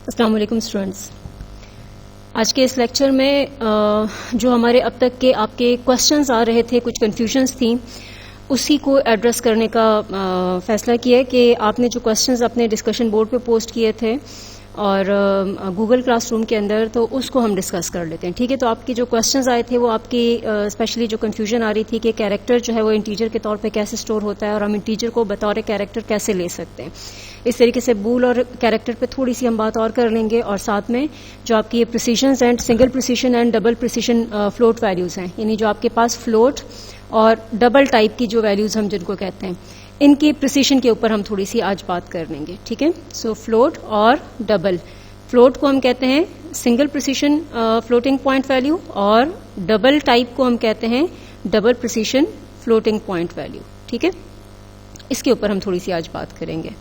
अस्सलाम वालेकुम स्टूडेंट्स। आज के इस लेक्चर में जो हमारे अब तक के आपके क्वेश्चंस आ रहे थे, कुछ कंफ्यूजन्स थी, उसी को एड्रेस करने का फैसला किया है कि आपने जो क्वेश्चंस अपने डिस्कशन बोर्ड पे पोस्ट किए थे और गूगल क्लासरूम के अंदर, तो उसको हम डिस्कस कर लेते हैं। ठीक है, तो आपके जो क्वेश्चंस आए थे वो आपकी स्पेशली जो कंफ्यूजन आ रही थी कि कैरेक्टर जो है वो इंटीजर के तौर पे कैसे स्टोर होता है और हम इंटीजर को बतौर कैरेक्टर कैसे ले सकते हैं। इस तरीके से बूल और कैरेक्टर पे थोड़ी सी हम बात और कर लेंगे, और साथ में जो आपकी ये precision and single precision and double precision float values हैं, यानी जो आपके पास फ्लोट और डबल टाइप की जो वैल्यूज हम जिनको कहते हैं, इनकी प्रिसीशन के ऊपर हम थोड़ी सी आज बात कर लेंगे। ठीक है, सो फ्लोट और डबल। फ्लोट को हम कहते हैं single precision floating point value, और डबल टाइप को हम कहते हैं double precision floating point value. ठीक है, इसके ऊपर हम थोड़ी सी आज बात करेंगे।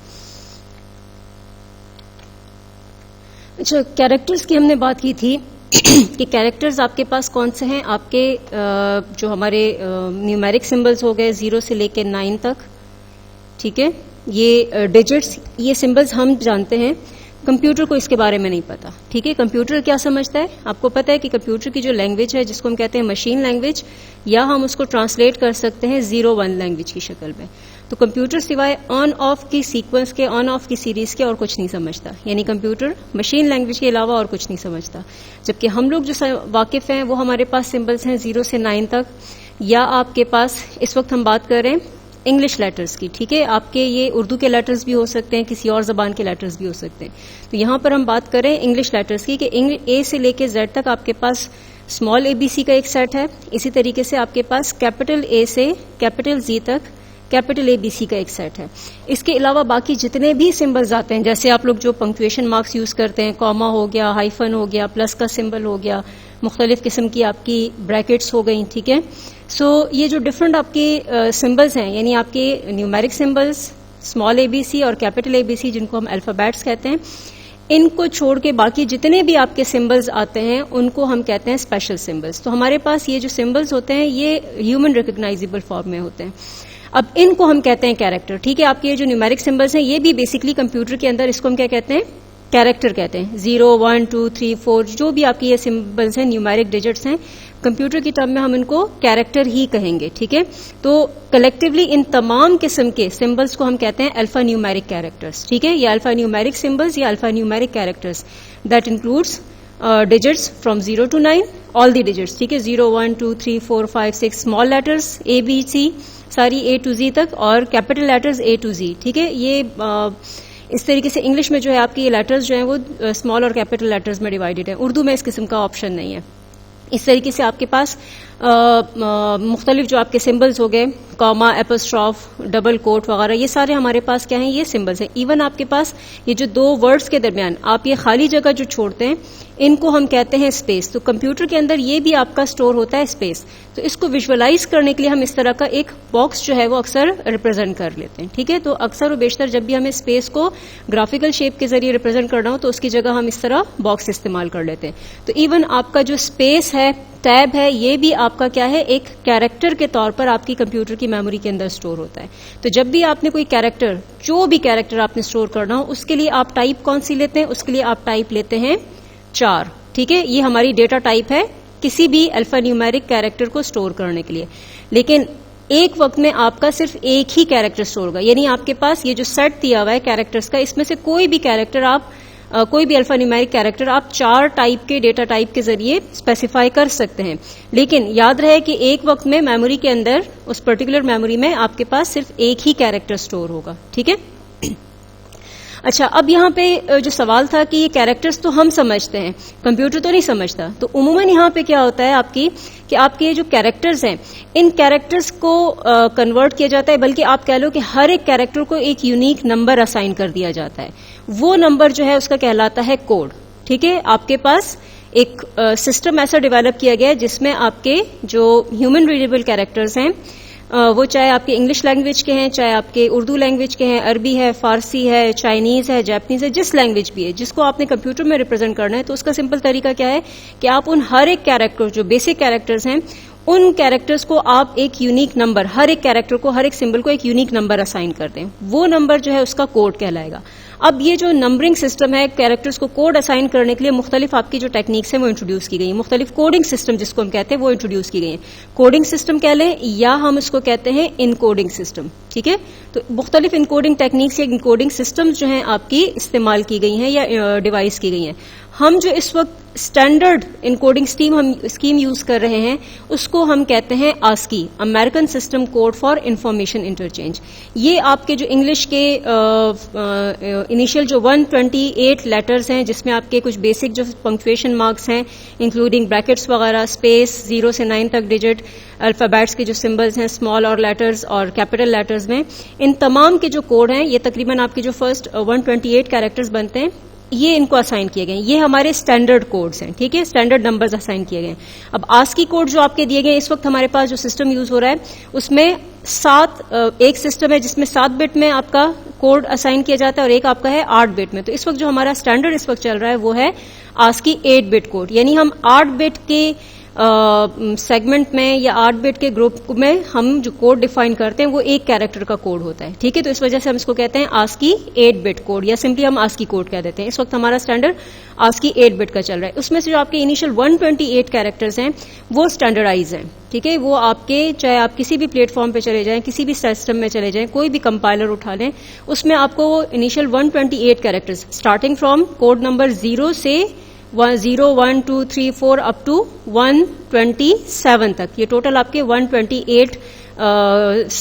अच्छा, कैरेक्टर्स की हमने बात की थी कि कैरेक्टर्स आपके पास कौन से हैं। आपके जो हमारे न्यूमेरिक सिंबल्स हो गए 0 से लेकर 9 तक। ठीक है, ये डिजिट्स, ये सिंबल्स हम जानते हैं, कंप्यूटर को इसके बारे में नहीं पता। ठीक है, कंप्यूटर क्या समझता है, आपको पता है कि कंप्यूटर की जो लैंग्वेज है, जिसको हम कहते हैं मशीन लैंग्वेज, या हम उसको ट्रांसलेट कर सकते हैं 0-1 लैंग्वेज की शक्ल में। तो कंप्यूटर सिवाय ऑन ऑफ की सीक्वेंस के, ऑन ऑफ की सीरीज के और कुछ नहीं समझता, यानी कंप्यूटर मशीन लैंग्वेज के अलावा और कुछ नहीं समझता। जबकि हम लोग जो वाकिफ हैं वो हमारे पास सिंबल्स हैं 0 से 9 तक, या आपके पास इस वक्त हम बात कर रहे हैं इंग्लिश लेटर्स की। ठीक है, आपके ये उर्दू के लेटर्स भी हो सकते हैं, किसी और जबान के लेटर्स भी हो सकते हैं। तो यहां पर हम बात करें इंग्लिश लेटर्स की कि ए से लेके जेड तक आपके पास स्मॉल एबीसी का एक सेट है। इसी तरीके से आपके पास कैपिटल ए से कैपिटल जी तक कैपिटल एबीसी का एक सेट है। इसके अलावा बाकी जितने भी सिंबल्स आते हैं, जैसे आप लोग जो पंक्चुएशन मार्क्स यूज करते हैं, कॉमा हो गया, हाइफन हो गया, प्लस का सिंबल हो गया, मुख्तलिफ किस्म की आपकी ब्रैकेट्स हो गई। ठीक है, सो ये जो डिफरेंट आपके सिंबल्स हैं, यानी आपके न्यूमेरिक सिंबल्स स्मॉल एबीसी और कैपिटल एबीसी, जिनको हम अल्फाबेट्स कहते हैं, इनको छोड़ के बाकी जितने भी आपके सिंबल्स आते हैं उनको हम कहते हैं स्पेशल सिंबल्स। तो हमारे पास ये जो सिंबल्स होते हैं ये ह्यूमन रिकॉग्नाइजेबल फॉर्म में होते हैं। अब इनको हम कहते हैं कैरेक्टर। ठीक है, आपके ये जो न्यूमेरिक सिंबल्स हैं ये भी बेसिकली कंप्यूटर के अंदर इसको हम क्या कहते हैं, कैरेक्टर कहते हैं। 0, 1, 2, 3, 4 जो भी आपके ये सिंबल्स हैं, न्यूमेरिक डिजिट्स हैं, कंप्यूटर की टर्म में हम इनको कैरेक्टर ही कहेंगे। ठीक है, तो कलेक्टिवली इन तमाम किस्म के सिंबल्स को हम कहते हैं अल्फा न्यूमेरिक कैरेक्टर्स। ठीक है, ये अल्फा न्यूमेरिक सिंबल्स या alpha numeric characters that includes digits from 0 to 9, all the digits. ठीक है, 0, 1, 2, 3, 4, 5, 6 small letters A, B, C सारी A to Z तक, और capital letters A to Z। ठीक है, ये इस तरीके से इंग्लिश में जो है आपकी ये लेटर्स जो हैं वो स्मॉल और कैपिटल लेटर्स में डिवाइडेड है। उर्दू में इस किस्म का ऑप्शन नहीं है। इस तरीके से आपके पास मुख्तलिफ जो आपके सिंबल्स हो गए, कॉमा, एपोस्ट्रॉफ, डबल कोट वगैरह, ये सारे हमारे पास क्या हैं, ये सिंबल्स हैं। इवन आपके पास ये जो दो वर्ड्स के दरमियान आप ये खाली जगह जो छोड़ते हैं, इनको हम कहते हैं स्पेस। तो कंप्यूटर के अंदर ये भी आपका स्टोर होता है स्पेस। तो इसको विजुअलाइज करने के लिए हम इस तरह का एक बॉक्स जो है वो अक्सर रिप्रेजेंट कर लेते हैं। ठीक है, तो अक्सर और बेशतर जब भी हमें स्पेस को ग्राफिकल शेप के जरिए रिप्रेजेंट करना हो तो उसकी जगह हम इस तरह बॉक्स इस्तेमाल कर लेते हैं। तो इवन आपका जो स्पेस है, टैब है, ये भी आपका क्या है, एक कैरेक्टर के तौर पर आपकी कंप्यूटर की मेमोरी के अंदर स्टोर होता है। तो जब भी आपने कोई कैरेक्टर, जो भी कैरेक्टर आपने स्टोर करना हो, उसके लिए आप टाइप कौन सी लेते हैं, उसके लिए आप टाइप लेते हैं 4। ठीक है, ये हमारी डेटा टाइप है किसी भी अल्फा न्यूमेरिक कैरेक्टर को स्टोर करने के लिए। लेकिन एक वक्त में आपका सिर्फ एक ही कैरेक्टर स्टोर होगा, यानी आपके पास ये जो सेट दिया हुआ है कैरेक्टर्स का, इसमें से कोई भी कैरेक्टर आप कोई भी अल्फा न्यूमेरिक कैरेक्टर आप 4 टाइप के डेटा टाइप के जरिए स्पेसिफाई कर सकते हैं। लेकिन याद रहे कि एक वक्त में मेमोरी के अंदर, उस पर्टिकुलर मेमोरी में आपके पास सिर्फ एक ही कैरेक्टर स्टोर होगा। ठीक है, अच्छा, अब यहाँ पे जो सवाल था कि ये कैरेक्टर्स तो हम समझते हैं, कंप्यूटर तो नहीं समझता। तो उमूमन यहाँ पे क्या होता है कि आपके ये जो कैरेक्टर्स हैं, इन कैरेक्टर्स को कन्वर्ट किया जाता है, बल्कि आप कह लो कि हर एक कैरेक्टर को एक यूनिक नंबर असाइन कर दिया जाता है। वो नंबर जो है उसका कहलाता है कोड। ठीक है, आपके पास एक सिस्टम ऐसा डेवलप किया गया है जिसमें आपके जो ह्यूमन रीडेबल कैरेक्टर्स हैं, वो चाहे आपके इंग्लिश लैंग्वेज के हैं, चाहे आपके उर्दू लैंग्वेज के हैं, अरबी है, फारसी है, चाइनीज है, जापानीज है, जिस लैंग्वेज भी है, जिसको आपने कंप्यूटर में रिप्रेजेंट करना है, तो उसका सिंपल तरीका क्या है कि आप उन हर एक कैरेक्टर, जो बेसिक कैरेक्टर्स हैं, उन कैरेक्टर्स को आप एक यूनिक नंबर, हर एक कैरेक्टर को, हर एक सिंबल को एक यूनिक नंबर असाइन कर दें। वो नंबर जो है उसका कोड कहलाएगा। अब ये जो नंबरिंग सिस्टम है, कैरेक्टर्स को कोड असाइन करने के लिए मुख्तलिफ आपकी जो टेक्निक्स हैं वो इंट्रोड्यूस की गई हैं, मुख्तलिफ कोडिंग सिस्टम जिसको हम कहते हैं वो इंट्रोड्यूस की गई हैं। कोडिंग सिस्टम कह लें या हम इसको कहते हैं इनकोडिंग सिस्टम, ठीक है। तो मुख्तलिफ इनकोडिंग टेक्निक्स या इनकोडिंग सिस्टम्स जो हैं आपकी इस्तेमाल की गई हैं या डिवाइस की गई हैं। हम जो इस वक्त स्टैंडर्ड इनकोडिंग स्कीम यूज कर रहे हैं उसको हम कहते हैं ASCII, American system code for information interchange. ये आपके जो इंग्लिश के इनिशियल जो 128 लेटर्स हैं, जिसमें आपके कुछ बेसिक जो पंक्चुएशन मार्क्स हैं इंक्लूडिंग ब्रैकेट्स वगैरह, स्पेस, 0 से 9 तक डिजिट, अल्फाबेट्स के जो सिंबल्स हैं स्मॉल और लेटर्स और कैपिटल लेटर्स में, इन तमाम के जो कोड हैं ये तकरीबन आपके जो फर्स्ट 128 कैरेक्टर्स बनते हैं ये इनको असाइन किए गए। ये हमारे स्टैंडर्ड कोड्स हैं, ठीक है, स्टैंडर्ड नंबर्स असाइन किए गए। अब आस्की कोड जो आपके दिए गए, इस वक्त हमारे पास जो सिस्टम यूज हो रहा है उसमें एक सिस्टम है जिसमें 7 बिट में आपका कोड असाइन किया जाता है और एक आपका है 8 बिट में। तो इस वक्त जो हमारा स्टैंडर्ड इस वक्त चल रहा है वो है आस्की 8 बिट कोड, यानी हम 8 बिट के सेगमेंट में या 8 बिट के ग्रुप में हम जो कोड डिफाइन करते हैं वो एक कैरेक्टर का कोड होता है, ठीक है। तो इस वजह से हम इसको कहते हैं आस्की 8 बिट कोड या सिंपली हम आस्की कोड कह देते हैं। इस वक्त हमारा स्टैंडर्ड आस्की 8 बिट का चल रहा है। उसमें से जो आपके इनिशियल 128 कैरेक्टर्स हैं वो स्टैंडर्डाइज हैं, ठीक है। वो आपके चाहे आप किसी भी प्लेटफॉर्म पे चले जाएं, किसी भी सिस्टम में चले जाएं, कोई भी कंपाइलर उठा लें, उसमें आपको वो initial 128 characters starting from code number 0 से 0, 1, 2, 3, 4 अप टू 127 तक, ये टोटल आपके 128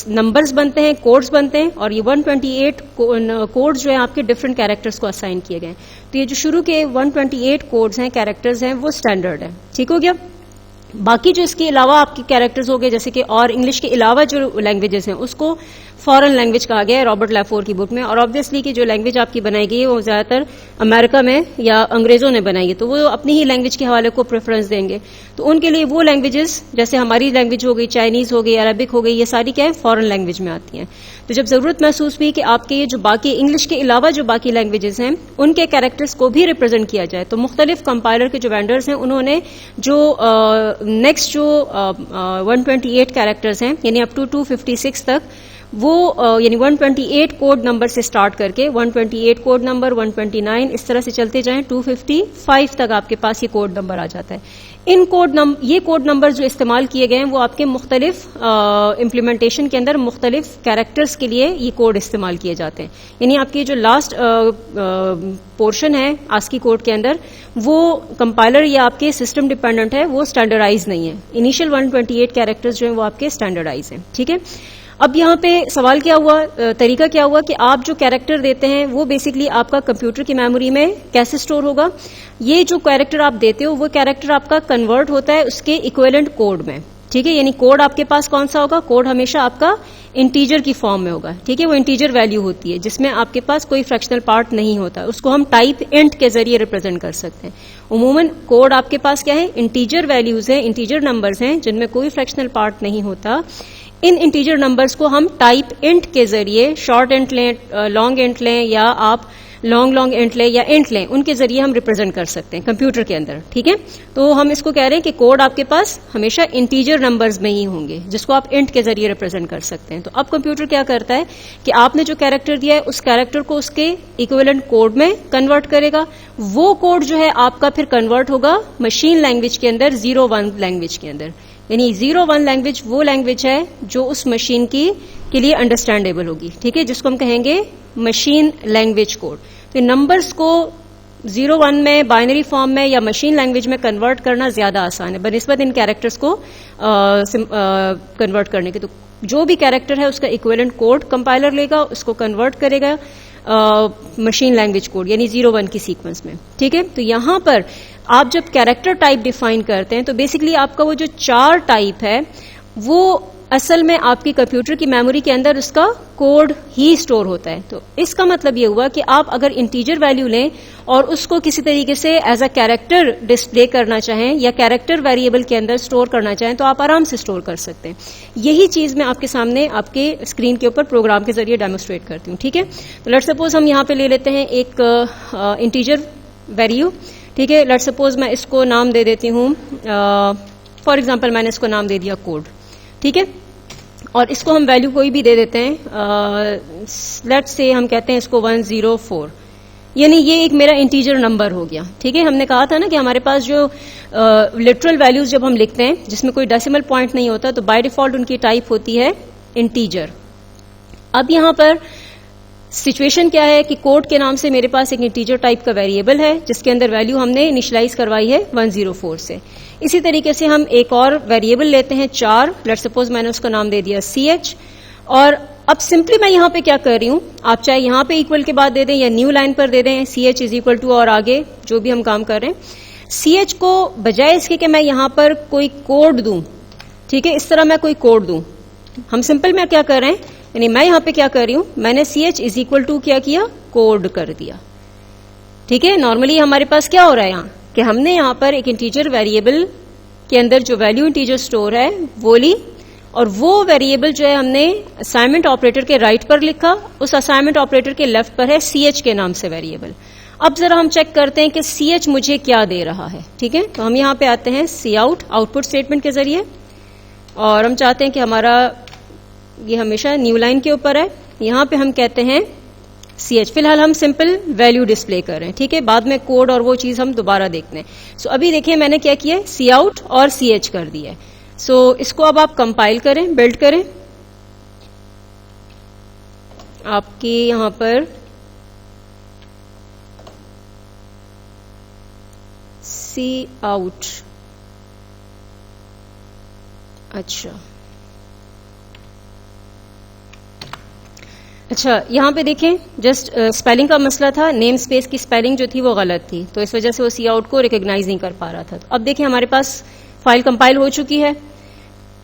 नंबर्स बनते हैं, कोड्स बनते हैं। और ये 128 कोड्स जो है आपके डिफरेंट कैरेक्टर्स को असाइन किए गए। तो ये जो शुरू के 128 कोड्स हैं, कैरेक्टर्स हैं, वो स्टैंडर्ड है, ठीक हो गया। बाकी जो इसके अलावा आपके कैरेक्टर्स हो गए, जैसे कि और इंग्लिश के अलावा जो लैंग्वेजेस हैं उसको फॉरेन लैंग्वेज कहा गया है रॉबर्ट लैफोर की बुक में। और ऑब्वियसली कि जो लैंग्वेज आपकी बनाई गई है वो ज्यादातर अमेरिका में या अंग्रेजों ने बनाई है, तो वो अपनी ही लैंग्वेज के हवाले को प्रेफरेंस देंगे। तो उनके लिए वो लैंग्वेजेस जैसे हमारी लैंग्वेज हो गई, चाइनीज हो गई, अरबिक हो गई, ये सारी क्या है फॉरेन लैंग्वेज में आती हैं। तो जब जरूरत महसूस हुई कि आपके ये जो बाकी इंग्लिश के अलावा जो बाकी लैंग्वेजेस हैं उनके कैरेक्टर्स को भी रिप्रेजेंट किया जाए, तो मुख्तलिफ कंपाइलर के जो वेंडर्स हैं उन्होंने जो नेक्स्ट जो 128 कैरेक्टर्स हैं यानी अप टू 256 तक वो यानी 128 कोड नंबर से स्टार्ट करके 128 कोड नंबर 129 इस तरह से चलते जाएं 255 तक आपके पास ये कोड नंबर आ जाता है। ये कोड नंबर जो इस्तेमाल किए गए हैं वो आपके मुख्तलिफ इम्प्लीमेंटेशन के अंदर मुख्तलिफ कैरेक्टर्स के लिए ये कोड इस्तेमाल किए जाते हैं। यानी आपकी जो लास्ट पोर्शन है आस्की कोड के अंदर वो कंपाइलर या आपके सिस्टम डिपेंडेंट है, वो स्टैंडर्डाइज नहीं है। इनिशियल 128 कैरेक्टर्स जो है वो आपके स्टैंडर्डाइज हैं, ठीक है। अब यहाँ पे सवाल क्या हुआ, तरीका क्या हुआ कि आप जो कैरेक्टर देते हैं वो बेसिकली आपका कंप्यूटर की मेमोरी में कैसे स्टोर होगा। ये जो कैरेक्टर आप देते हो वो कैरेक्टर आपका कन्वर्ट होता है उसके इक्विवेलेंट कोड में, ठीक है। यानी कोड आपके पास कौन सा होगा, कोड हमेशा आपका इंटीजर की फॉर्म में होगा, ठीक है। वो इंटीजर वैल्यू होती है जिसमें आपके पास कोई फ्रैक्शनल पार्ट नहीं होता, उसको हम टाइप इंट के जरिए रिप्रेजेंट कर सकते हैं। उमूमन कोड आपके पास क्या है, इंटीजर वैल्यूज है, इंटीजर नंबर्स हैं जिनमें कोई फ्रैक्शनल पार्ट नहीं होता। इन इंटीजर नंबर्स को हम टाइप इंट के जरिए, शॉर्ट इंट लें, लॉन्ग इंट लें या आप लॉन्ग इंट लें या इंट लें, उनके जरिए हम रिप्रेजेंट कर सकते हैं कंप्यूटर के अंदर, ठीक है। तो हम इसको कह रहे हैं कि कोड आपके पास हमेशा इंटीजर नंबर्स में ही होंगे जिसको आप इंट के जरिए रिप्रेजेंट कर सकते हैं। तो अब कंप्यूटर क्या करता है कि आपने जो कैरेक्टर दिया है उस कैरेक्टर को उसके इक्विवेलेंट कोड में कन्वर्ट करेगा। वो कोड जो है आपका फिर कन्वर्ट होगा मशीन लैंग्वेज के अंदर 0-1 लैंग्वेज के अंदर। यानी 0-1 लैंग्वेज वो लैंग्वेज है जो उस मशीन के लिए अंडरस्टैंडेबल होगी, ठीक है, जिसको हम कहेंगे मशीन लैंग्वेज कोड। तो नंबर्स को 0-1 में बाइनरी फॉर्म में या मशीन लैंग्वेज में कन्वर्ट करना ज्यादा आसान है बनिस्बत इन कैरेक्टर्स को कन्वर्ट करने के। तो जो भी कैरेक्टर है उसका इक्विवेलेंट कोड कंपाइलर लेगा, उसको कन्वर्ट करेगा मशीन लैंग्वेज कोड यानी 0-1 की सीक्वेंस में, ठीक है। तो यहां पर आप जब कैरेक्टर टाइप डिफाइन करते हैं तो बेसिकली आपका वो जो 4 टाइप है वो असल में आपकी कंप्यूटर की मेमोरी के अंदर उसका कोड ही स्टोर होता है। तो इसका मतलब ये हुआ कि आप अगर इंटीजर वैल्यू लें और उसको किसी तरीके से एज अ कैरेक्टर डिस्प्ले करना चाहें या कैरेक्टर वेरिएबल के अंदर स्टोर करना चाहें तो आप आराम से स्टोर कर सकते हैं। यही चीज मैं आपके सामने आपके स्क्रीन के ऊपर प्रोग्राम के जरिए डेमोस्ट्रेट करती हूँ, ठीक है। तो लेट्स सपोज हम यहाँ पे ले लेते हैं एक इंटीजर वैल्यू, ठीक है। लेट्स सपोज मैं इसको नाम दे देती हूँ, फॉर एग्जाम्पल मैंने इसको नाम दे दिया कोड, ठीक है। और इसको हम वैल्यू कोई भी दे देते हैं, लेट्स से हम कहते हैं इसको 104, यानी ये एक मेरा इंटीजर नंबर हो गया। ठीक है, हमने कहा था ना कि हमारे पास जो लिटरल वैल्यूज जब हम लिखते हैं जिसमें कोई डेसिमल पॉइंट नहीं होता तो बाय डिफॉल्ट उनकी टाइप होती है इंटीजर। अब यहां पर सिचुएशन क्या है कि कोड के नाम से मेरे पास एक इंटीजर टाइप का वेरिएबल है जिसके अंदर वैल्यू हमने इनिशियलाइज करवाई है 104 से। इसी तरीके से हम एक और वेरिएबल लेते हैं 4, लेट्स सपोज मैंने उसका नाम दे दिया CH, और अब सिंपली मैं यहां पे क्या कर रही हूं, आप चाहे यहां पे इक्वल के बाद दे दें या न्यू लाइन पर दे दें CH इज इक्वल टू और आगे जो भी हम काम कर रहे हैं CH को बजाय इसके कि मैं यहां पर कोई कोड दूं, ठीक है, इस तरह मैं कोई कोड दूं, हम सिंपल में क्या कर रहे हैं, यानी मैं यहां पे क्या कर रही हूं, मैंने CH इज इक्वल टू क्या किया, कोड कर दिया। ठीक है, नॉर्मली हमारे पास क्या हो रहा है यहां कि हमने यहां पर एक इंटीजर वेरिएबल के अंदर जो वैल्यू इंटीजर स्टोर है वो ली, और वो वेरिएबल जो है हमने असाइनमेंट ऑपरेटर के राइट पर लिखा, उस असाइनमेंट ऑपरेटर के लेफ्ट पर है CH के नाम से वेरिएबल। अब जरा हम चेक करते हैं कि CH मुझे क्या दे रहा है। ठीक है, तो हम यहां पे आते हैं Cout आउटपुट स्टेटमेंट के जरिए, और हम चाहते हैं कि हमारा ये हमेशा न्यू लाइन के ऊपर है, यहां पे हम कहते हैं CH। फिलहाल हम सिंपल वैल्यू डिस्प्ले कर रहे हैं। ठीक है, बाद में कोड और वो चीज हम दोबारा देखते हैं। सो अभी देखिए मैंने क्या किया है, Cout और CH कर दिया है। सो इसको अब आप कंपाइल करें, बिल्ड करें, आपकी यहां पर Cout, अच्छा यहां पे देखें जस्ट स्पेलिंग का मसला था, नेम स्पेस की स्पेलिंग जो थी वो गलत थी, तो इस वजह से वो Cout को रिकॉग्नाइज नहीं कर पा रहा था। तो अब देखें हमारे पास फाइल कंपाइल हो चुकी है।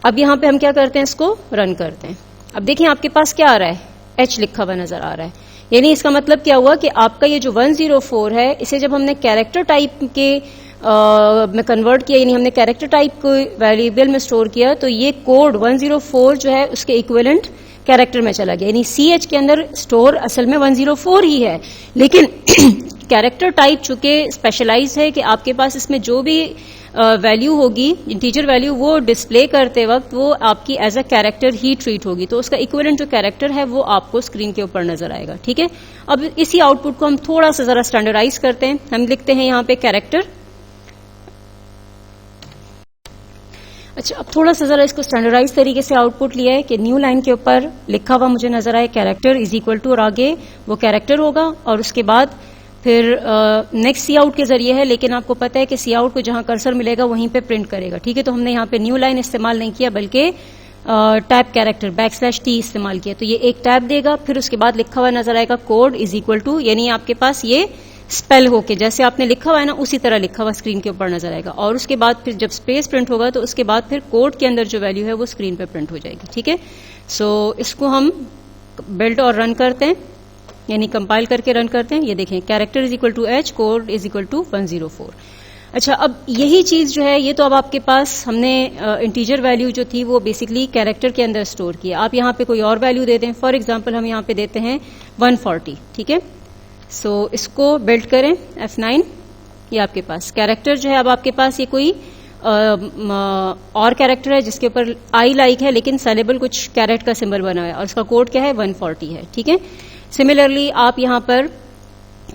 अब यहां पे हम क्या करते हैं, इसको रन करते हैं। अब देखिए आपके पास क्या आ रहा है, H लिखा हुआ नजर आ रहा है, यानी इसका मतलब क्या हुआ कि आपका ये जो 104 है इसे जब हमने कैरेक्टर टाइप के में कन्वर्ट किया, यानी हमने कैरेक्टर टाइप को वेरिएबल में स्टोर किया, तो ये कोड 104 जो है उसके इक्विवेलेंट कैरेक्टर में चला गया, यानी CH के अंदर स्टोर असल में 104 ही है, लेकिन कैरेक्टर टाइप चूंकि स्पेशलाइज है कि आपके पास इसमें जो भी वैल्यू होगी इंटीजर वैल्यू वो डिस्प्ले करते वक्त वो आपकी एज अ कैरेक्टर ही ट्रीट होगी, तो उसका इक्विवेलेंट जो कैरेक्टर है वो आपको स्क्रीन के ऊपर नजर आएगा। ठीक है, अब इसी आउटपुट को हम थोड़ा सा जरा स्टैंडर्डाइज करते हैं। हम लिखते हैं यहां पे कैरेक्टर। अच्छा, अब थोड़ा सा जरा इसको स्टैंडर्डाइज तरीके से आउटपुट लिया है कि न्यू लाइन के ऊपर लिखा हुआ मुझे नजर आए कैरेक्टर इज इक्वल टू, और आगे वो कैरेक्टर होगा, और उसके बाद फिर नेक्स्ट Cout के जरिए है, लेकिन आपको पता है कि Cout को जहां कर्सर मिलेगा वहीं पे प्रिंट करेगा। ठीक है, तो हमने यहाँ पे न्यू लाइन इस्तेमाल नहीं किया बल्कि टैब कैरेक्टर \T इस्तेमाल किया, तो ये एक टैब देगा, फिर उसके बाद लिखा हुआ नजर आएगा कोड इज इक्वल टू, यानी आपके पास ये स्पेल होके जैसे आपने लिखा हुआ है ना उसी तरह लिखा हुआ स्क्रीन के ऊपर नजर आएगा, और उसके बाद फिर जब स्पेस प्रिंट होगा तो उसके बाद फिर कोड के अंदर जो वैल्यू है वो स्क्रीन पे प्रिंट हो जाएगी। ठीक है, सो इसको हम बिल्ड और रन करते हैं, यानी कंपाइल करके रन करते हैं। ये देखें character is equal to H, code is equal to 104। अच्छा, अब यही चीज जो है ये तो अब आपके पास हमने इंटीजर वैल्यू जो थी वो बेसिकली कैरेक्टर के अंदर स्टोर की। आप यहाँ पे कोई और वैल्यू दे दें, फॉर एग्जांपल हम यहाँ पे देते हैं 140। ठीक है, सो इसको बिल्ड करें F9, ये आपके पास कैरेक्टर जो है, अब आपके पास ये कोई और कैरेक्टर है जिसके ऊपर आई लाइक है लेकिन सेलेबल कुछ कैरेट का सिंबल बना हुआ है, और उसका कोड क्या है 140 है। ठीक है, सिमिलरली आप यहां पर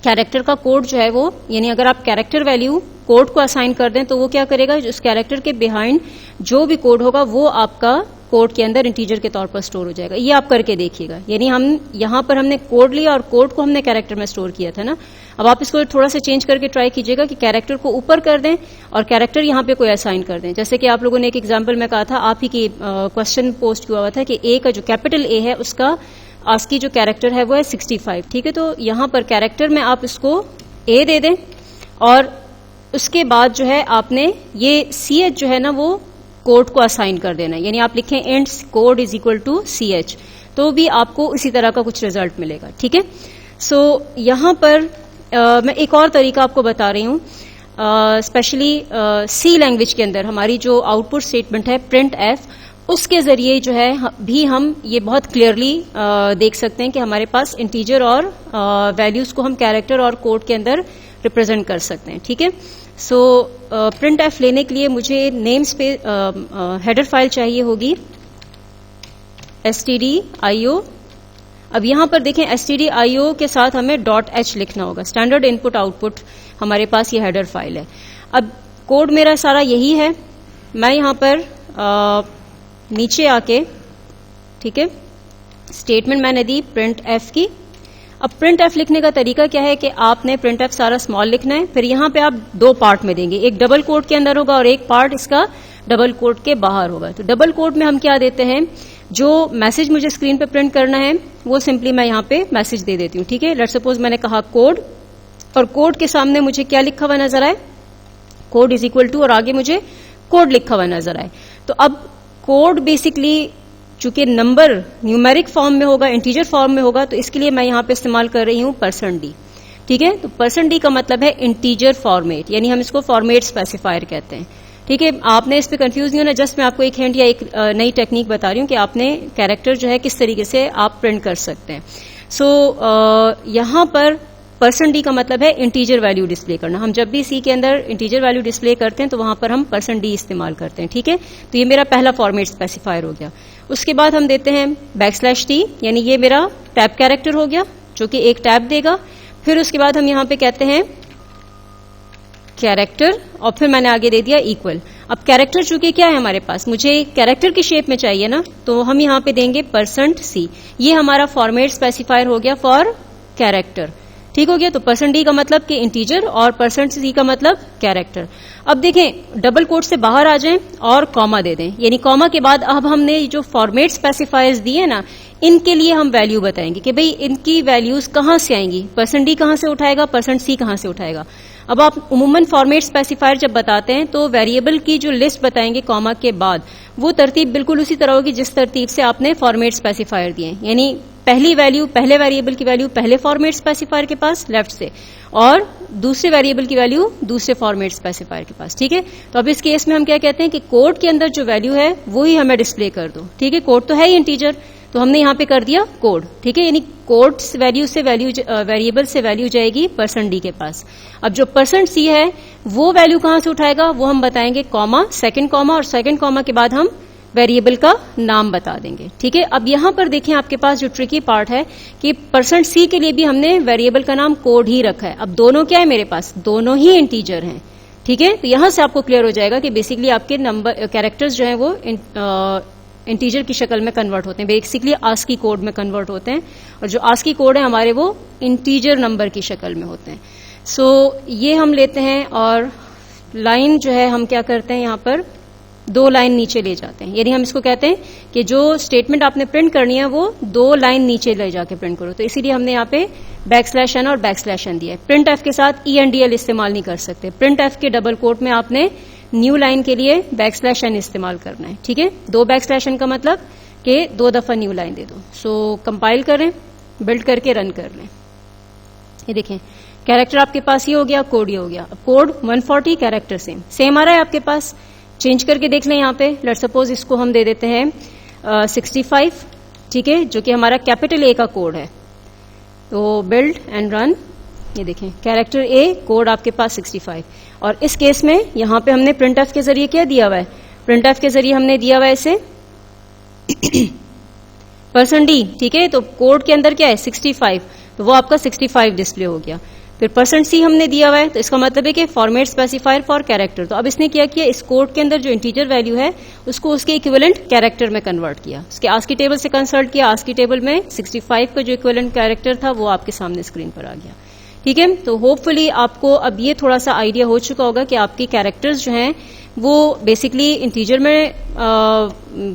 कैरेक्टर का कोड जो है वो, यानी अगर आप कैरेक्टर वैल्यू कोड को असाइन कर दें तो वो क्या करेगा, उस कैरेक्टर के बिहाइंड जो भी कोड होगा वो आपका कोड के अंदर इंटीजर के तौर पर स्टोर हो जाएगा। ये आप करके देखिएगा, यानी हम यहां पर हमने कोड लिया और कोड को हमने कैरेक्टर में स्टोर किया था ना, अब आप इसको थोड़ा सा चेंज करके ट्राई कीजिएगा कि कैरेक्टर को ऊपर कर दें और कैरेक्टर यहां पे कोई असाइन कर दें। जैसे कि आप लोगों ने एक एग्जाम्पल में कहा था, आप ही की क्वेश्चन पोस्ट हुआ था कि ए का जो कैपिटल ए है उसका आस्की जो कैरेक्टर है वो है 65। ठीक है, तो यहां पर कैरेक्टर में आप इसको ए दे दें, और उसके बाद जो है आपने ये CH जो है ना वो कोड को असाइन कर देना, यानी आप लिखें int code is equal to CH, तो भी आपको इसी तरह का कुछ रिजल्ट मिलेगा। ठीक है, सो यहां पर मैं एक और तरीका आपको बता रही हूं, स्पेशली C लैंग्वेज के अंदर हमारी जो आउटपुट स्टेटमेंट है प्रिंट F, उसके जरिए जो है भी हम ये बहुत क्लियरली देख सकते हैं कि हमारे पास इंटीजर और वैल्यूज को हम कैरेक्टर और कोड के अंदर रिप्रेजेंट कर सकते हैं। ठीक है, सो प्रिंट एफ लेने के लिए मुझे नेम स्पेस हेडर फाइल चाहिए होगी stdio, अब यहां पर देखें stdio के साथ हमें .h लिखना होगा, स्टैंडर्ड इनपुट आउटपुट हमारे पास ये हेडर फाइल है। अब कोड मेरा सारा यही है, मैं यहां पर नीचे आके, ठीक है, स्टेटमेंट मैंने दी प्रिंट एफ की। अब प्रिंट एफ लिखने का तरीका क्या है कि आपने प्रिंट एफ सारा स्मॉल लिखना है, फिर यहां पे आप दो पार्ट में देंगे, एक डबल कोट के अंदर होगा और एक पार्ट इसका डबल कोट के बाहर होगा। तो डबल कोट में हम क्या देते हैं, जो मैसेज मुझे स्क्रीन पे प्रिंट करना है वो सिंपली मैं यहां पे मैसेज दे देती हूं, ठीक है। लेट्स सपोज मैंने कहा कोड, और कोड के सामने मुझे क्या लिखा हुआ नजर आए, कोड इज इक्वल टू, और आगे मुझे कोड लिखा हुआ नजर आए। तो अब कोड बेसिकली चूंकि नंबर न्यूमेरिक फॉर्म में होगा, इंटीजर फॉर्म में होगा, तो इसके लिए मैं यहां पे इस्तेमाल कर रही हूं %d, ठीक है। तो %d का मतलब है इंटीजर फॉर्मेट, यानी हम इसको फॉर्मेट स्पेसिफायर कहते हैं, ठीक है। आपने इस पे कंफ्यूज नहीं होना, जस्ट मैं आपको एक हिंट या एक नई टेक्निक बता रही हूं कि आपने कैरेक्टर जो है किस तरीके से आप प्रिंट कर सकते हैं। यहां पर %d का मतलब है इंटीजर वैल्यू डिस्प्ले करना। हम जब भी सी के अंदर इंटीजर वैल्यू डिस्प्ले करते हैं तो वहां पर हम %d इस्तेमाल करते हैं, ठीक है। तो ये मेरा पहला फॉर्मेट स्पेसिफायर हो गया। उसके बाद हम देते हैं \t, यानी ये मेरा टैब कैरेक्टर हो गया जो कि एक टैब देगा। फिर उसके बाद हम यहां पे कहते हैं कैरेक्टर, और फिर मैंने आगे दे दिया इक्वल। अब कैरेक्टर चूंकि क्या है हमारे पास, मुझे कैरेक्टर की शेप में चाहिए ना, तो हम यहां पे देंगे %c। ये हमारा फॉर्मेट स्पेसिफायर हो गया फॉर कैरेक्टर, ठीक हो गया। तो %d का मतलब कि इंटीजर और %c का मतलब कैरेक्टर। अब देखें डबल कोट से बाहर आ जाएं और कॉमा दे दें, यानी कॉमा के बाद अब हमने जो फॉर्मेट स्पेसिफायर्स दिए ना, इनके लिए हम वैल्यू बताएंगे कि भाई इनकी वैल्यूज कहां से आएंगी, %d कहां से उठाएगा, %c कहां से उठाएगा। अब आप उमूमन फॉर्मेट स्पेसिफायर जब बताते हैं तो वेरिएबल की जो लिस्ट बताएंगे कॉमा के बाद, वो तरतीब बिल्कुल उसी तरह होगी जिस तरतीब से आपने फॉर्मेट स्पेसिफायर दिए, यानी पहली वैल्यू, पहले वेरिएबल की वैल्यू पहले फॉर्मेट स्पेसिफायर के पास लेफ्ट से, और दूसरे वेरिएबल की वैल्यू दूसरे फॉर्मेट स्पेसिफायर के पास, ठीक है। तो अब इस केस में हम क्या कहते हैं कि कोड के अंदर जो वैल्यू है वो ही हमें डिस्प्ले कर दो, ठीक है। कोड तो है ही इंटीजर, तो हमने यहां पे कर दिया कोड, ठीक है। यानी कोड वैल्यू से वेरिएबल से वैल्यू जाएगी %d के पास। अब जो %c है वो वैल्यू कहां से उठाएगा वो हम बताएंगे कॉमा, सेकंड कॉमा, और सेकंड कॉमा के बाद हम वेरिएबल का नाम बता देंगे, ठीक है। अब यहां पर देखें आपके पास जो ट्रिकी पार्ट है कि %c के लिए भी हमने वेरिएबल का नाम कोड ही रखा है। अब दोनों क्या है मेरे पास, दोनों ही इंटीजर हैं, ठीक है। तो यहां से आपको क्लियर हो जाएगा कि बेसिकली आपके नंबर कैरेक्टर्स जो हैं वो इंटीजर की शक्ल में कन्वर्ट होते हैं, बेसिकली आस्की कोड में कन्वर्ट होते हैं, और जो आस्की कोड है हमारे वो इंटीजर नंबर की शक्ल में होते हैं। ये हम लेते हैं और लाइन जो है हम क्या करते हैं, यहां पर 2 लाइन नीचे ले जाते हैं, यानी हम इसको कहते हैं कि जो स्टेटमेंट आपने प्रिंट करनी है वो 2 लाइन नीचे ले जाके प्रिंट करो। तो इसीलिए हमने यहाँ पे \n और \n दिया है। प्रिंट एफ के साथ ENDL इस्तेमाल नहीं कर सकते। प्रिंट एफ के डबल कोट में आपने न्यू लाइन के लिए \n इस्तेमाल करना है, ठीक है। 2 \n का मतलब कि 2 दफा न्यू लाइन दे दो। कंपाइल करें, बिल्ड करके रन कर लें। ये देखें कैरेक्टर आपके पास ये हो गया, कोड ये हो गया। अब कोड 140, कैरेक्टर सेम आ रहा है आपके पास। चेंज करके देख लें यहाँ पे, लेट सपोज इसको हम दे देते हैं 65, ठीक है, जो कि हमारा कैपिटल A का कोड है। तो बिल्ड एंड रन, ये देखें कैरेक्टर A, कोड आपके पास 65। और इस केस में यहां पे हमने प्रिंट एफ के जरिए क्या दिया हुआ है, प्रिंट एफ के जरिए हमने दिया हुआ है इसे %d, ठीक है। तो कोड के अंदर क्या है 65, तो वो आपका 65 डिस्प्ले हो गया। फिर %c हमने दिया हुआ है, तो इसका मतलब है कि फॉर्मेट स्पेसिफायर फॉर कैरेक्टर। तो अब इसने क्या किया, इस कोड के अंदर जो इंटीजर वैल्यू है उसको उसके इक्विवेलेंट कैरेक्टर में कन्वर्ट किया, उसके आस्की टेबल से कंसल्ट किया। आस्की टेबल में 65 का जो इक्विवेलेंट कैरेक्टर था वो आपके सामने स्क्रीन पर आ गया, ठीक है। तो होपफुली आपको अब ये थोड़ा सा आइडिया हो चुका होगा कि आपकी कैरेक्टर्स जो हैं वो बेसिकली इंटीजर में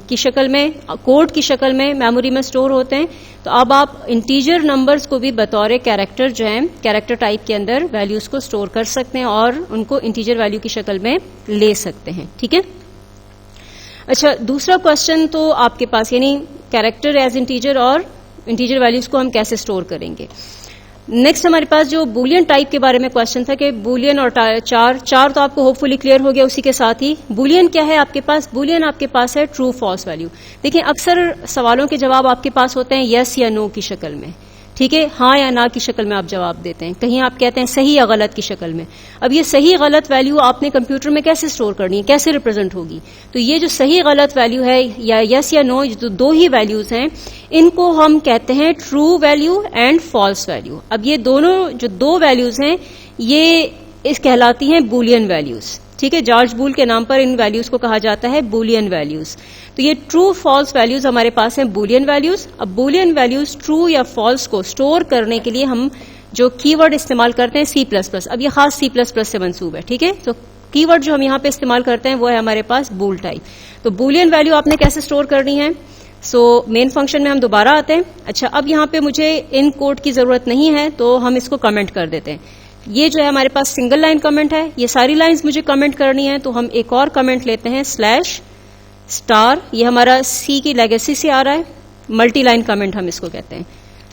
की शक्ल में, कोड की शक्ल में मेमोरी में स्टोर होते हैं। तो अब आप इंटीजर नंबर्स को भी बतौर कैरेक्टर जो है, कैरेक्टर टाइप के अंदर वैल्यूज को स्टोर कर सकते हैं और उनको इंटीजर वैल्यू की शक्ल में ले सकते हैं, ठीक है। अच्छा, दूसरा क्वेश्चन तो आपके पास, यानी कैरेक्टर एज इंटीजर और इंटीजर वैल्यूज को हम कैसे स्टोर करेंगे। नेक्स्ट हमारे पास जो बूलियन टाइप के बारे में क्वेश्चन था कि बूलियन और चार तो आपको होपफुली क्लियर हो गया। उसी के साथ ही बूलियन क्या है आपके पास, बूलियन आपके पास है ट्रू फॉल्स वैल्यू। देखिए अक्सर सवालों के जवाब आपके पास होते हैं यस या नो की शक्ल में, ठीक है, हाँ या ना की शक्ल में आप जवाब देते हैं, कहीं आप कहते हैं सही या गलत की शक्ल में। अब ये सही गलत वैल्यू आपने कंप्यूटर में कैसे स्टोर करनी है, कैसे रिप्रेजेंट होगी। तो ये जो सही गलत वैल्यू है या यस या नो, जो 2 ही वैल्यूज हैं, इनको हम कहते हैं true value and false value. अब ये दोनों जो दो वैल्यूज हैं ये इस कहलाती हैं बूलियन वैल्यूज। ठीक है, जॉर्ज बूल के नाम पर इन वैल्यूज को कहा जाता है बूलियन वैल्यूज। तो ये ट्रू फॉल्स वैल्यूज हमारे पास हैं बूलियन वैल्यूज। अब बूलियन वैल्यूज ट्रू या फॉल्स को स्टोर करने के लिए हम जो कीवर्ड इस्तेमाल करते हैं C++। अब ये खास C++ से मंसूब है। ठीक है, तो कीवर्ड जो हम यहाँ पे इस्तेमाल करते हैं वो है हमारे पास बूल टाइप। तो बूलियन वैल्यू आपने कैसे स्टोर करनी है? मेन फंक्शन में हम दोबारा आते हैं। अच्छा, अब यहाँ पे मुझे इन कोड की जरूरत नहीं है तो हम इसको कमेंट कर देते हैं। ये जो है हमारे पास सिंगल लाइन कमेंट है, ये सारी लाइंस मुझे कमेंट करनी है तो हम एक और कमेंट लेते हैं /*। ये हमारा C की लेगेसी से आ रहा है, मल्टी लाइन कमेंट हम इसको कहते हैं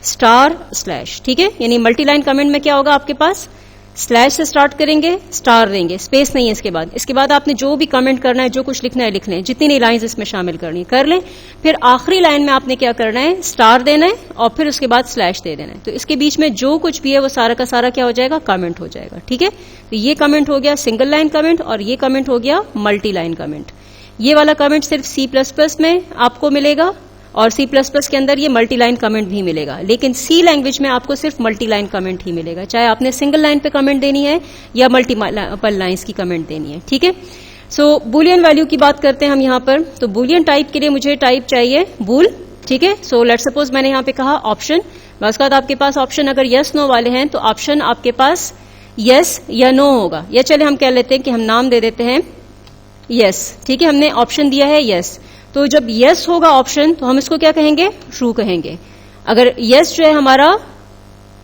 */। ठीक है, यानी मल्टी लाइन कमेंट में क्या होगा आपके पास, स्लैश से स्टार्ट करेंगे, स्टार देंगे, स्पेस नहीं है इसके बाद आपने जो भी कमेंट करना है, जो कुछ लिखना है लिख लें, जितनी नई लाइंस इसमें शामिल करनी है कर लें। फिर आखिरी लाइन में आपने क्या करना है, स्टार देना है और फिर उसके बाद स्लैश दे देना है। तो इसके बीच में जो कुछ भी है वो सारा का सारा क्या हो जाएगा, कमेंट हो जाएगा। ठीक है, तो ये कमेंट हो गया सिंगल लाइन कमेंट और ये कमेंट हो गया मल्टी लाइन कमेंट। ये वाला कमेंट सिर्फ C++ में आपको मिलेगा और C++ के अंदर ये मल्टी लाइन कमेंट भी मिलेगा, लेकिन C लैंग्वेज में आपको सिर्फ मल्टी लाइन कमेंट ही मिलेगा, चाहे आपने सिंगल लाइन पे कमेंट देनी है या मल्टीपल लाइंस की कमेंट देनी है। ठीक है, बूलियन वैल्यू की बात करते हैं हम यहाँ पर। तो बूलियन टाइप के लिए मुझे टाइप चाहिए बूल। ठीक है, लेट सपोज मैंने यहाँ पे कहा ऑप्शन, उसके बाद आपके पास ऑप्शन अगर यस नो वाले हैं तो ऑप्शन आपके पास यस या नो होगा, या चले हम कह लेते हैं कि हम नाम दे देते हैं यस। ठीक है, हमने ऑप्शन दिया है यस, तो जब यस होगा ऑप्शन तो हम इसको क्या कहेंगे, ट्रू कहेंगे। अगर यस जो है हमारा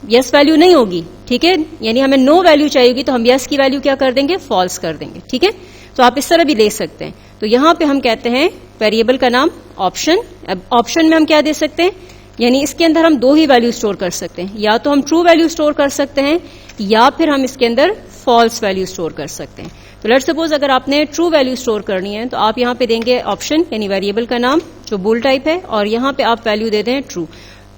यस वैल्यू नहीं होगी, ठीक है, यानी हमें नो वैल्यू चाहिए तो हम यस की वैल्यू क्या कर देंगे, फॉल्स कर देंगे। ठीक है, तो आप इस तरह भी ले सकते हैं। तो यहां पे हम कहते हैं वेरिएबल का नाम ऑप्शन। अब ऑप्शन में हम क्या दे सकते हैं, यानी इसके अंदर हम दो ही वैल्यू स्टोर कर सकते हैं, या तो हम ट्रू वैल्यू स्टोर कर सकते हैं या फिर हम इसके अंदर फॉल्स वैल्यू स्टोर कर सकते हैं। तो लेट्स सपोज अगर आपने ट्रू वैल्यू स्टोर करनी है तो आप यहां पे देंगे ऑप्शन यानी वेरिएबल का नाम जो बूल टाइप है, और यहां पे आप वैल्यू दे दें ट्रू।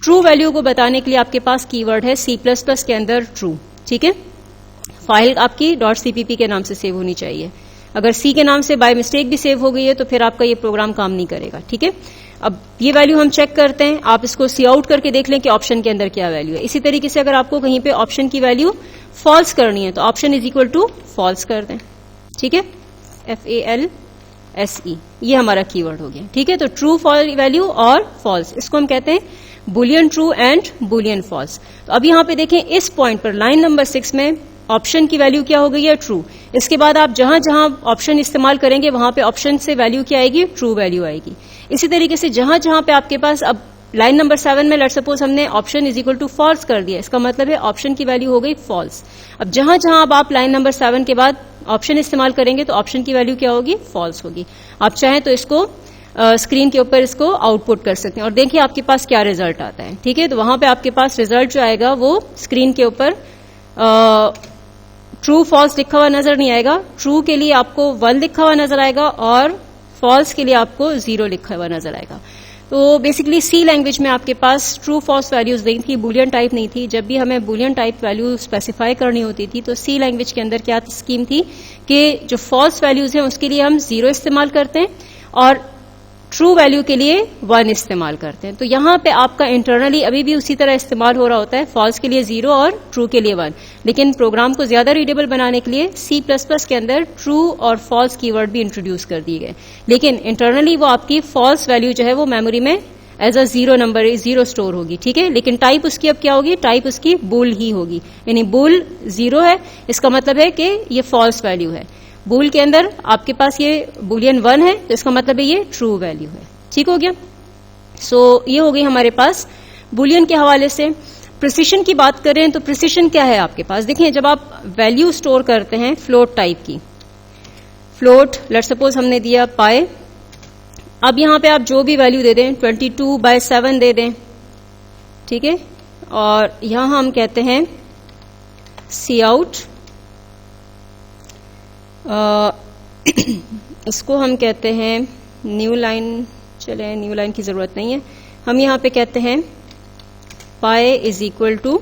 ट्रू वैल्यू को बताने के लिए आपके पास कीवर्ड है C++ के अंदर ट्रू। ठीक है, फाइल आपकी .cpp के नाम से सेव होनी चाहिए। अगर C के नाम से बाय मिस्टेक भी सेव हो गई है तो फिर आपका ये प्रोग्राम काम नहीं करेगा। ठीक है, अब ये वैल्यू हम चेक करते हैं, आप इसको सी आउट करके देख लें कि ऑप्शन के अंदर क्या वैल्यू है। इसी तरीके से अगर आपको कहीं पे ऑप्शन की वैल्यू फॉल्स करनी है तो option is equal to false कर दें। ठीक है, FALSE ये हमारा कीवर्ड हो गया। ठीक है, तो ट्रू वैल्यू और फॉल्स, इसको हम कहते हैं Boolean true and Boolean false. तो अब यहां पे देखें इस पॉइंट पर लाइन नंबर 6 में ऑप्शन की वैल्यू क्या हो गई है, ट्रू। इसके बाद आप जहां जहां ऑप्शन इस्तेमाल करेंगे वहां पे ऑप्शन से वैल्यू क्या आएगी, ट्रू वैल्यू आएगी। इसी तरीके से जहां जहां पे आपके पास, अब लाइन नंबर 7 में लेट सपोज हमने option is equal to false कर दिया, इसका मतलब है ऑप्शन की वैल्यू हो गई फॉल्स। अब जहां जहां अब आप लाइन नंबर 7 के बाद ऑप्शन इस्तेमाल करेंगे तो ऑप्शन की वैल्यू क्या होगी, फॉल्स होगी। आप चाहें तो इसको स्क्रीन के ऊपर इसको आउटपुट कर सकते हैं और देखिए आपके पास क्या रिजल्ट आता है। ठीक है, तो वहां पे आपके पास रिजल्ट जो आएगा वो स्क्रीन के ऊपर ट्रू फॉल्स लिखा हुआ नजर नहीं आएगा। ट्रू के लिए आपको 1 लिखा हुआ नजर आएगा और फॉल्स के लिए आपको 0 लिखा हुआ नजर आएगा। तो बेसिकली सी लैंग्वेज में आपके पास ट्रू फॉल्स वैल्यूज नहीं थी, बुलियन टाइप नहीं थी। जब भी हमें बुलियन टाइप वैल्यू स्पेसिफाई करनी होती थी तो सी लैंग्वेज के अंदर क्या स्कीम थी कि जो फॉल्स वैल्यूज हैं उसके लिए हम 0 इस्तेमाल करते हैं और ट्रू वैल्यू के लिए 1 इस्तेमाल करते हैं। तो यहां पे आपका इंटरनली अभी भी उसी तरह इस्तेमाल हो रहा होता है, फॉल्स के लिए 0 और ट्रू के लिए 1। लेकिन प्रोग्राम को ज्यादा रीडेबल बनाने के लिए C++ के अंदर ट्रू और फॉल्स कीवर्ड भी इंट्रोड्यूस कर दिए गए, लेकिन इंटरनली वो आपकी फॉल्स वैल्यू जो है वो मेमोरी में एज अ 0 नंबर 0 स्टोर होगी। ठीक है, लेकिन टाइप उसकी अब क्या होगी, टाइप उसकी बूल ही होगी, यानी बूल 0 है, इसका मतलब है कि ये फॉल्स वैल्यू है। बूल के अंदर आपके पास ये बुलियन 1 है तो इसका मतलब है ये ट्रू वैल्यू है। ठीक हो गया, ये हो गई हमारे पास बुलियन के हवाले से। प्रिसिशन की बात करें तो प्रिसिशन क्या है आपके पास, देखिए जब आप वैल्यू स्टोर करते हैं फ्लोट टाइप की, फ्लोट लेट सपोज हमने दिया पाई, अब यहां पे आप जो भी वैल्यू दे दें 22/7 दे दें। ठीक है, और यहां हम कहते हैं सी आउट, इसको हम कहते हैं न्यू लाइन, चले न्यू लाइन की जरूरत नहीं है, हम यहां पे कहते हैं पाई इज इक्वल टू,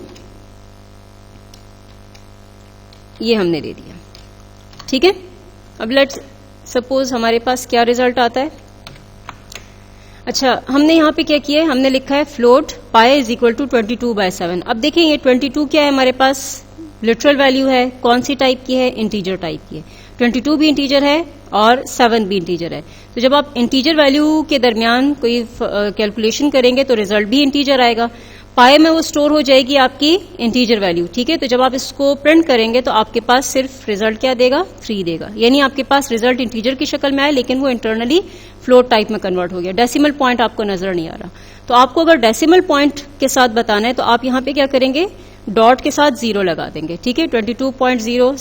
ये हमने दे दिया। ठीक है, अब लेट्स सपोज हमारे पास क्या रिजल्ट आता है। अच्छा, हमने यहाँ पे क्या किया है, हमने लिखा है float pi is equal to 22/7। अब देखें ये 22 क्या है हमारे पास, लिटरल वैल्यू है, कौन सी टाइप की है, इंटीजर टाइप की है। 22 भी इंटीजर है और 7 भी इंटीजर है। तो जब आप इंटीजर वैल्यू के दरमियान कोई कैलकुलेशन करेंगे तो रिजल्ट भी इंटीजर आएगा। पाई में वो स्टोर हो जाएगी आपकी इंटीजर वैल्यू, ठीक है। तो जब आप इसको प्रिंट करेंगे तो आपके पास सिर्फ रिजल्ट क्या देगा, 3 देगा। यानी आपके पास रिजल्ट इंटीजर की शक्ल में आए लेकिन वो इंटरनली फ्लोट टाइप में कन्वर्ट हो गया। डेसिमल पॉइंट आपको नजर नहीं आ रहा। तो आपको अगर डेसिमल पॉइंट के साथ बताना है तो आप यहां पे क्या करेंगे, डॉट के साथ 0 लगा देंगे, ठीक है। 22.0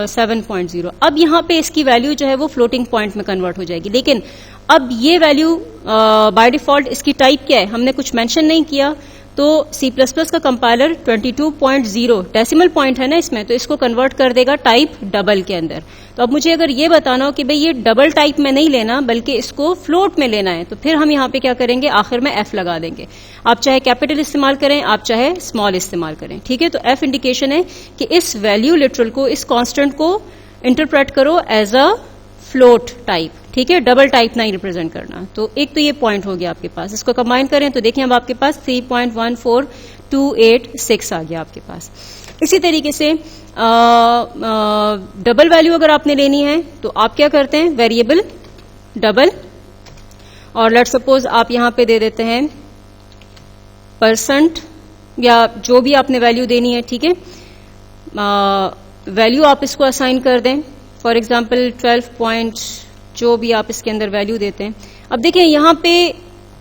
7.0। अब यहां पे इसकी वैल्यू जो है वो फ्लोटिंग पॉइंट में कन्वर्ट हो जाएगी। लेकिन अब ये वैल्यू बाय डिफॉल्ट इसकी टाइप क्या है, हमने कुछ मेंशन नहीं किया। तो C++ का कंपाइलर 22.0 डेसिमल पॉइंट है ना इसमें, तो इसको कन्वर्ट कर देगा टाइप डबल के अंदर। तो अब मुझे अगर ये बताना हो कि भाई ये डबल टाइप में नहीं लेना बल्कि इसको फ्लोट में लेना है, तो फिर हम यहाँ पे क्या करेंगे, आखिर में F लगा देंगे। आप चाहे कैपिटल इस्तेमाल करें, आप चाहे स्मॉल इस्तेमाल करें, ठीक है। तो F इंडिकेशन है कि इस वैल्यू लिटरल को, इस कांस्टेंट को इंटरप्रेट करो एज अ फ्लोट टाइप, ठीक है, डबल टाइप नहीं रिप्रेजेंट करना। तो एक तो ये पॉइंट हो गया आपके पास। इसको कंबाइन करें तो देखिए अब आपके पास 3.14286 आ गया आपके पास। इसी तरीके से डबल वैल्यू अगर आपने लेनी है तो आप क्या करते हैं, वेरिएबल डबल, और लेट्स सपोज आप यहां पे दे देते हैं % या जो भी आपने वैल्यू देनी है, ठीक है। वैल्यू आप इसको असाइन कर दें, फॉर एग्जाम्पल 12 पॉइंट जो भी आप इसके अंदर वैल्यू देते हैं। अब देखिए यहां पे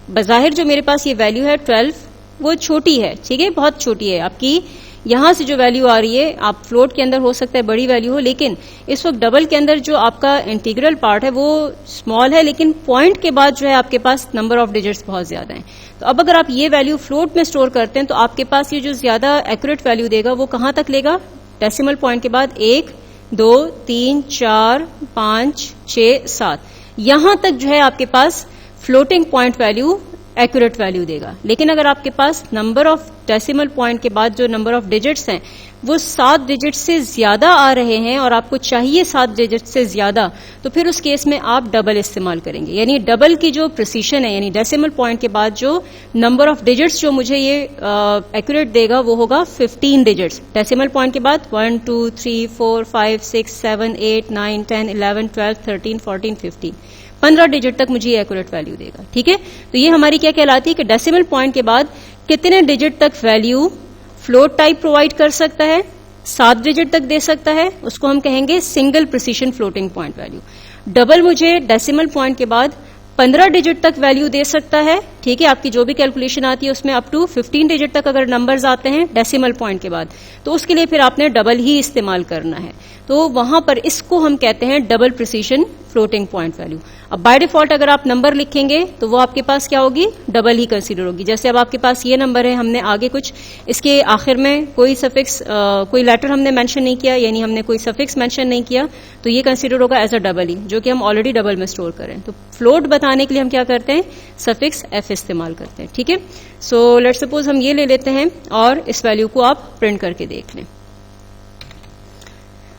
बजाहिर जो मेरे पास ये वैल्यू है 12, वो छोटी है, ठीक है, बहुत छोटी है। आपकी यहां से जो वैल्यू आ रही है, आप फ्लोट के अंदर हो सकता है बड़ी वैल्यू हो, लेकिन इस वक्त डबल के अंदर जो आपका इंटीग्रल पार्ट है वो स्मॉल है, लेकिन पॉइंट के बाद जो है आपके पास नंबर ऑफ डिजिट्स बहुत ज्यादा है। तो अब अगर आप ये वैल्यू फ्लोट में स्टोर करते हैं तो आपके पास ये जो ज्यादा एक्यूरेट वैल्यू देगा वो कहां तक लेगा, डेसिमल पॉइंट के बाद 1 2 3 4 5 6 7 यहां तक जो है आपके पास floating point value accurate value देगा। लेकिन अगर आपके पास नंबर ऑफ डेसिमल पॉइंट के बाद जो नंबर ऑफ डिजिट्स हैं वो 7 डिजिट से ज्यादा आ रहे हैं और आपको चाहिए 7 डिजिट से ज्यादा, तो फिर उस केस में आप डबल इस्तेमाल करेंगे। यानी डबल की जो प्रिसीशन है, यानी डेसिमल पॉइंट के बाद जो नंबर ऑफ डिजिट्स जो मुझे ये एक्यूरेट देगा वो होगा 15 डिजिट्स। डेसिमल पॉइंट के बाद 1 2 3 4 5 6 7 8 9 10 11 12 13 14 15 15 डिजिट तक मुझे ये एक्यूरेट वैल्यू देगा, ठीक है। तो ये हमारी क्या कहलाती है कि डेसिमल पॉइंट के बाद कितने डिजिट तक वैल्यू फ्लोट टाइप प्रोवाइड कर सकता है, 7 डिजिट तक दे सकता है, उसको हम कहेंगे single precision floating point value. Double मुझे डेसिमल पॉइंट के बाद 15 डिजिट तक वैल्यू दे सकता है, ठीक है। आपकी जो भी कैलकुलेशन आती है उसमें अप टू 15 डिजिट तक अगर नंबर्स आते हैं डेसिमल पॉइंट के बाद, तो उसके लिए फिर आपने डबल ही इस्तेमाल करना है। तो वहां पर इसको हम कहते हैं double precision floating point value. अब बाय डिफॉल्ट अगर आप नंबर लिखेंगे तो वो आपके पास क्या होगी, डबल ही कंसीडर होगी। जैसे अब आपके पास ये नंबर है, हमने आगे कुछ इसके आखिर में कोई सफिक्स कोई लेटर हमने मेंशन नहीं किया, यानी हमने कोई सफिक्स मेंशन नहीं किया, तो ये कंसीडर होगा एज अ डबल ही, जो कि हम ऑलरेडी डबल में स्टोर करें। तो फ्लोट बताने के लिए हम क्या करते हैं, सफिक्स एफ इस्तेमाल करते हैं, ठीक है। सो लेट्स सपोज हम ये ले लेते हैं और इस वैल्यू को आप प्रिंट करके देख लें।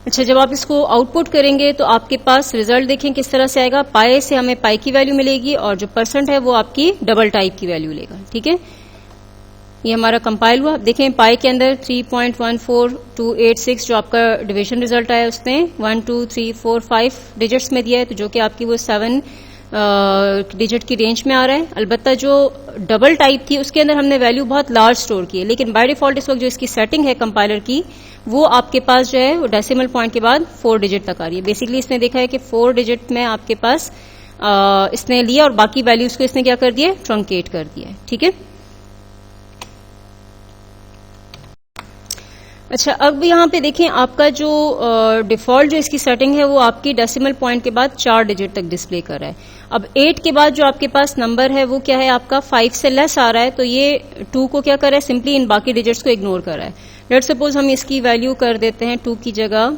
अच्छा, जब आप इसको आउटपुट करेंगे तो आपके पास रिजल्ट देखें किस तरह से आएगा। पाई से हमें पाई की वैल्यू मिलेगी और जो % है वो आपकी डबल टाइप की वैल्यू लेगा, ठीक है। ये हमारा कंपाइल हुआ। देखें पाई के अंदर 3.14286 जो आपका डिवीजन रिजल्ट आया उसने 1 2 3 4 5 डिजिट्स में दिया है, तो जो कि आपकी वो 7 डिजिट की रेंज में आ रहा है। अलबत्ता जो डबल टाइप थी उसके अंदर हमने वैल्यू बहुत लार्ज स्टोर की है, लेकिन बाय डिफॉल्ट इस वक्त जो इसकी सेटिंग है कंपाइलर की, वो आपके पास जो है वो डेसिमल पॉइंट के बाद 4 डिजिट तक आ रही है। बेसिकली इसने देखा है कि 4 डिजिट में आपके पास इसने लिया और बाकी वैल्यूज को इसने क्या कर दिया, ट्रंकेट कर दिया है, ठीक है। अच्छा, अब यहाँ पे देखें आपका जो डिफॉल्ट जो इसकी सेटिंग है वो आपकी डेसिमल पॉइंट के बाद 4 डिजिट तक डिस्प्ले कर रहा है। अब 8 के बाद जो आपके पास नंबर है वो क्या है, आपका 5 से लेस आ रहा है, तो ये 2 को क्या कर रहा है, सिंपली इन बाकी डिजिट्स को इग्नोर कर रहा है। लेट्स सपोज हम इसकी वैल्यू कर देते हैं 2 की जगह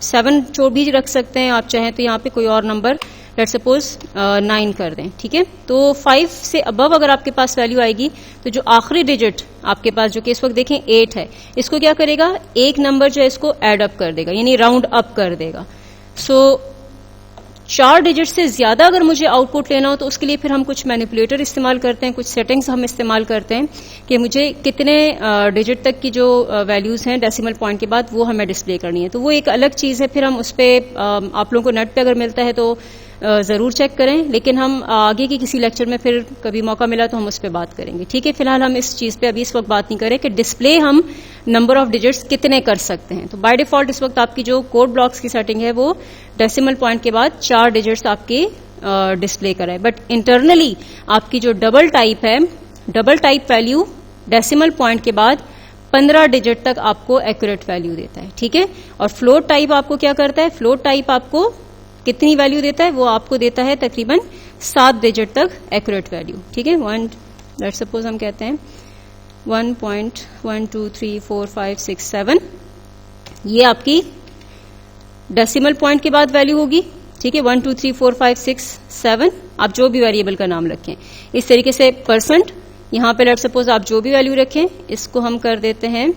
7 जो भी रख सकते हैं आप चाहें, तो यहाँ पे कोई और नंबर लेट्स सपोज 9 कर दें, ठीक है। तो 5 से अबव अगर आपके पास वैल्यू आएगी तो जो आखिरी डिजिट आपके पास जो कि इस वक्त देखें 8 है, इसको क्या करेगा, एक नंबर जो है इसको एड अप कर देगा, यानी राउंड अप कर देगा। सो 4 डिजिट से ज्यादा अगर मुझे आउटपुट लेना हो तो उसके लिए फिर हम कुछ मैनिपुलेटर इस्तेमाल करते हैं, कुछ सेटिंग्स हम इस्तेमाल करते हैं कि मुझे कितने डिजिट तक की जो वैल्यूज हैं डेसिमल पॉइंट के बाद वो हमें डिस्प्ले करनी है। तो वो एक अलग चीज है, फिर हम उस पर आप लोगों को नेट पे अगर मिलता है तो जरूर चेक करें, लेकिन हम आगे की किसी लेक्चर में फिर कभी मौका मिला तो हम उस पर बात करेंगे। ठीक है, फिलहाल हम इस चीज पे अभी इस वक्त बात नहीं करें कि डिस्प्ले हम नंबर ऑफ डिजिट्स कितने कर सकते हैं। तो बाय डिफॉल्ट इस वक्त आपकी जो कोड ब्लॉक्स की सेटिंग है वो डेसिमल पॉइंट के बाद 4 डिजिट्स आपके डिस्प्ले कराए, बट इंटरनली आपकी जो डबल टाइप है, double type value decimal point के बाद 15 डिजिट तक आपको एक्यूरेट वैल्यू देता है। ठीक है, और फ्लोट टाइप आपको क्या करता है, फ्लोट टाइप आपको कितनी वैल्यू देता है, वो आपको देता है तकरीबन 7 डिजिट तक एक्यूरेट वैल्यू। ठीक है, लेट्स सपोज हम कहते हैं 1.123456 ये आपकी डेसिमल पॉइंट के बाद वैल्यू होगी। ठीक है, 1234567 आप जो भी वेरिएबल का नाम रखें, इस तरीके से परसेंट यहां पे लेट्स सपोज आप जो भी वैल्यू रखें इसको हम कर देते हैं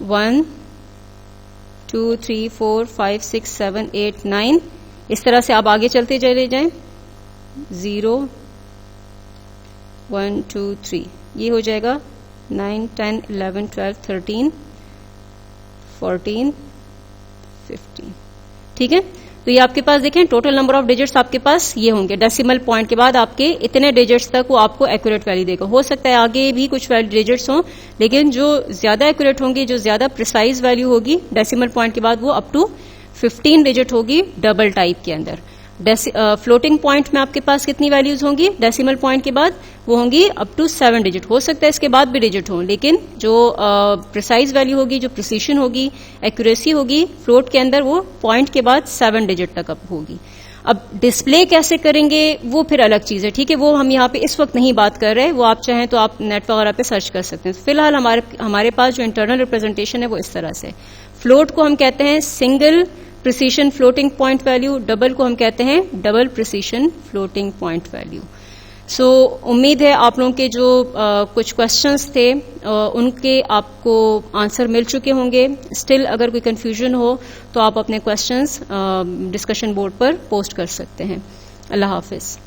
1 2 3 4 5 6 7 8 9, इस तरह से आप आगे चलते चले जाएं 0 1 2 3, ये हो जाएगा 9 10 11 12 13 14 15। ठीक है, तो ये आपके पास देखें टोटल नंबर ऑफ डिजिट्स आपके पास ये होंगे डेसिमल पॉइंट के बाद आपके इतने डिजिट्स तक वो आपको एक्यूरेट वैल्यू देगा। हो सकता है आगे भी कुछ डिजिट्स हों, लेकिन जो ज्यादा एक्यूरेट होंगी, जो ज्यादा प्रिसाइज वैल्यू होगी डेसिमल पॉइंट के बाद वो अप टू 15 डिजिट होगी डबल टाइप के अंदर। फ्लोटिंग पॉइंट में आपके पास कितनी वैल्यूज होंगी डेसिमल पॉइंट के बाद, वो होंगी अप टू 7 डिजिट। हो सकता है इसके बाद भी डिजिट हो, लेकिन जो प्रिसाइज वैल्यू होगी, जो प्रिसीशन होगी, एक्यूरेसी होगी फ्लोट के अंदर, वो पॉइंट के बाद 7 डिजिट तक अब होगी। अब डिस्प्ले कैसे करेंगे वो फिर अलग चीज है। ठीक है, वो हम यहाँ पे इस वक्त नहीं बात कर रहे, वो आप चाहें तो आप नेट वगैरह पे सर्च कर सकते हैं। फिलहाल हमारे पास जो इंटरनल रिप्रेजेंटेशन है वो इस तरह से, फ्लोट को हम कहते हैं single precision floating point value, double को हम कहते हैं double precision floating point value. So उम्मीद है आप लोगों के जो कुछ क्वेश्चंस थे उनके आपको आंसर मिल चुके होंगे। स्टिल अगर कोई कंफ्यूजन हो तो आप अपने क्वेश्चंस डिस्कशन बोर्ड पर पोस्ट कर सकते हैं। अल्लाह हाफिज।